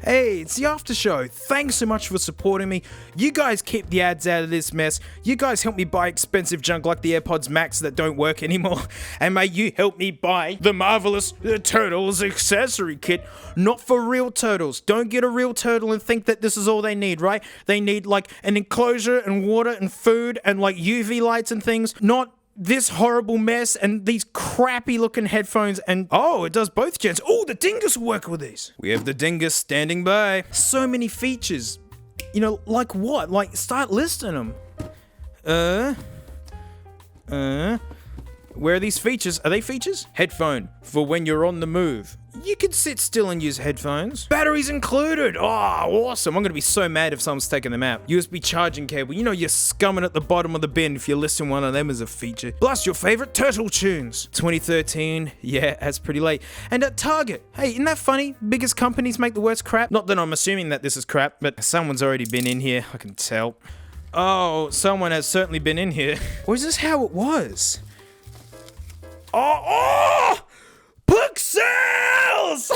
Hey, it's the after show. Thanks so much for supporting me. You guys keep the ads out of this mess. You guys help me buy expensive junk like the AirPods Max that don't work anymore. And may you help me buy the marvelous Turtles accessory kit. Not for real turtles. Don't get a real turtle and think that this is all they need, right? They need like an enclosure and water and food and like UV lights and things. Not this horrible mess and these crappy looking headphones and oh, it does both gens. Oh, the dingus will work with these. We have the dingus standing by. So many features. You know, like what? Like start listing them. Where are these features? Are they features? Headphone for when you're on the move. You can sit still and use headphones. Batteries included. Oh, awesome. I'm going to be so mad if someone's taking them out. USB charging cable. You know you're scumming at the bottom of the bin if you're listing one of them as a feature. Plus your favorite turtle tunes. 2013. Yeah, that's pretty late. And at Target. Hey, isn't that funny? Biggest companies make the worst crap. Not that I'm assuming that this is crap, but someone's already been in here. I can tell. Oh, someone has certainly been in here. Or is this how it was? Oh! Book sales!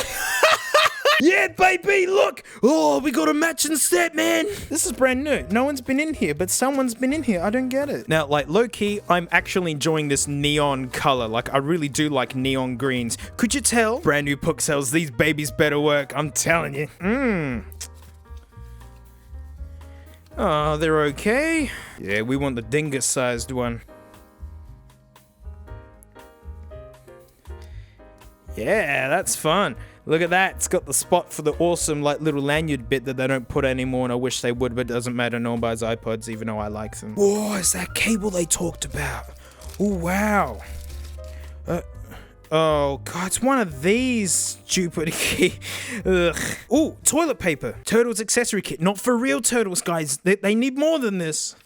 Yeah, baby, look! Oh, we got a matching set, man! This is brand new. No one's been in here, but someone's been in here. I don't get it. Now, like, low-key, I'm actually enjoying this neon color. Like, I really do like neon greens. Could you tell? Brand new book sales. These babies better work. I'm telling you. Oh, they're okay. Yeah, we want the dingus-sized one. Yeah, that's fun. Look at that. It's got the spot for the awesome like little lanyard bit that they don't put anymore, and I wish they would, but it doesn't matter. No one buys iPods, even though I like them. Whoa, it's that cable they talked about. Oh, wow. Oh, God, it's one of these stupid Ugh. Oh, toilet paper. Turtles accessory kit. Not for real turtles, guys. They need more than this.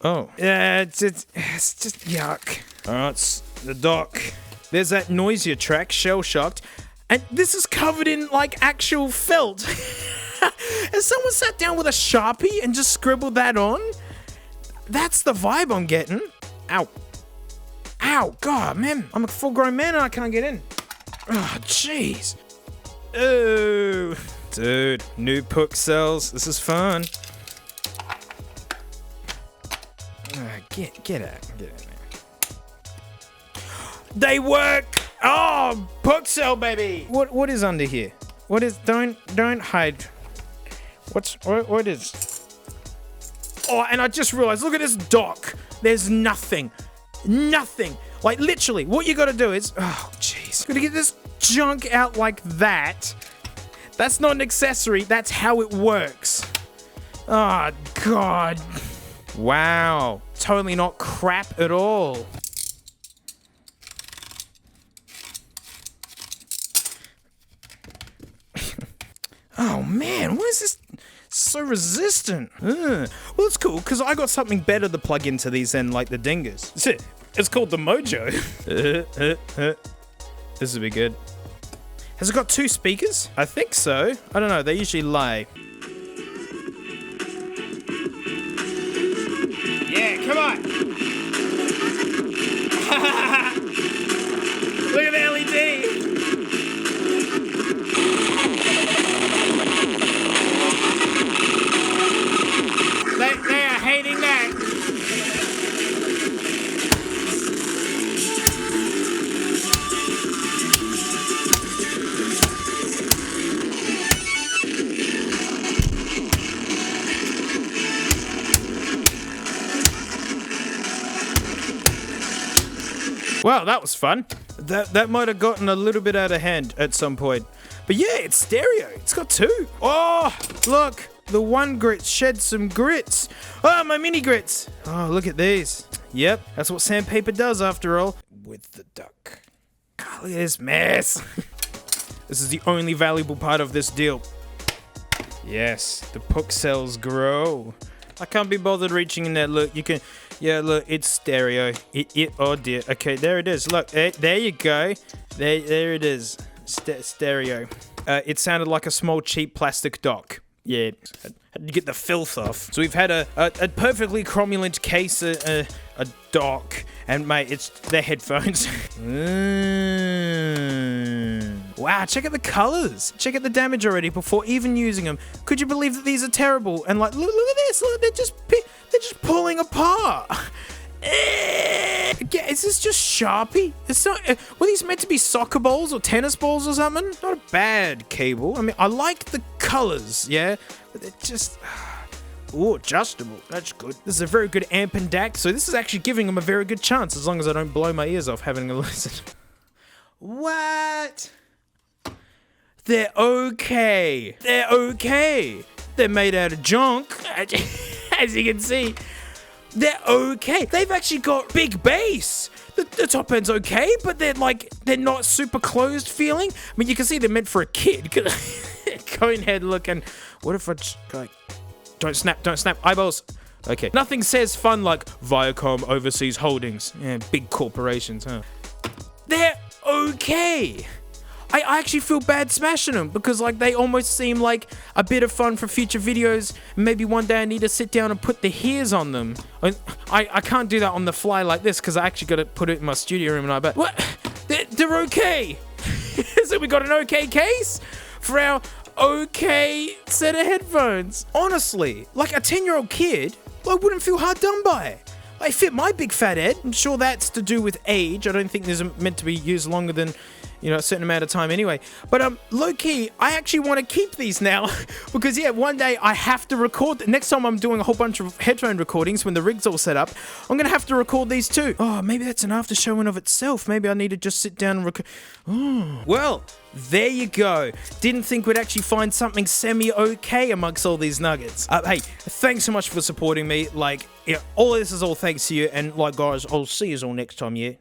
Oh. Yeah, it's just yuck. Alright, it's the dock. There's that noisier track, Shell Shocked. And this is covered in, like, actual felt. Has someone sat down with a Sharpie and just scribbled that on? That's the vibe I'm getting. Ow. Ow, God, man. I'm a full-grown man and I can't get in. Oh, jeez. Oh. Dude, new book sales. This is fun. Get out. Get in there. They work! Oh, book sale, baby! What is under here? What is, don't hide. What is? Oh, and I just realized, look at this dock. There's nothing. Nothing. Like, literally, what you gotta do is, oh, jeez. Gotta get this junk out like that. That's not an accessory, that's how it works. Oh, God. Wow. Totally not crap at all. Oh man, why is this so resistant? Well, it's cool, because I got something better to plug into these than, like, the dingus. That's it. It's called the Mojo. This will be good. Has it got 2 speakers? I think so. I don't know, they usually lie. Yeah, come on. Look at the LED. They are hating that. Wow, that was fun. That might have gotten a little bit out of hand at some point. But yeah, it's stereo. It's got 2. Oh, look. The one grit shed some grits. Oh, my mini grits. Oh, look at these. Yep, that's what sandpaper does after all. With the duck. God, look at this mess. This is the only valuable part of this deal. Yes, the book sales grow. I can't be bothered reaching in there. Look, you can... Yeah, look, it's stereo. Oh dear. Okay, there it is. Look, there you go. There it is. Stereo. It sounded like a small, cheap plastic dock. Yeah, had to get the filth off. So we've had a perfectly cromulent case, a dock, and mate, it's their headphones. Wow, check out the colors. Check out the damage already before even using them. Could you believe that these are terrible? And like, look at this. Look, they're just pulling apart. Yeah, is this just Sharpie? It's not. Were these meant to be soccer balls or tennis balls or something? Not a bad cable. I mean, I like the colors, yeah, but they're just. Oh, adjustable. That's good. This is a very good amp and DAC, so this is actually giving them a very good chance, as long as I don't blow my ears off having a listen. What? They're okay. They're okay. They're made out of junk, as you can see. They're okay. They've actually got big bass. The top end's okay, but they're not super closed feeling. I mean, you can see they're meant for a kid. Cone head looking. What if I just like, don't snap, eyeballs. Okay. Nothing says fun like Viacom Overseas Holdings. Yeah, big corporations, huh? They're okay. I actually feel bad smashing them because like they almost seem like a bit of fun for future videos. Maybe one day I need to sit down and put the hairs on them. I can't do that on the fly like this because I actually got to put it in my studio room and I bet what they're okay. So we got an okay case for our okay set of headphones. Honestly, like a 10-year-old kid, I wouldn't feel hard done by. They fit my big fat head. I'm sure that's to do with age. I don't think these are meant to be used longer than, a certain amount of time anyway. But low-key, I actually want to keep these now because, yeah, one day I have to record. Next time I'm doing a whole bunch of headphone recordings when the rig's all set up, I'm going to have to record these too. Oh, maybe that's an after show in of itself. Maybe I need to just sit down and record. Oh. Well, there you go. Didn't think we'd actually find something semi-okay amongst all these nuggets. Hey, thanks so much for supporting me. Like, yeah, all of this is all thanks to you. And, like, guys, I'll see you all next time, yeah?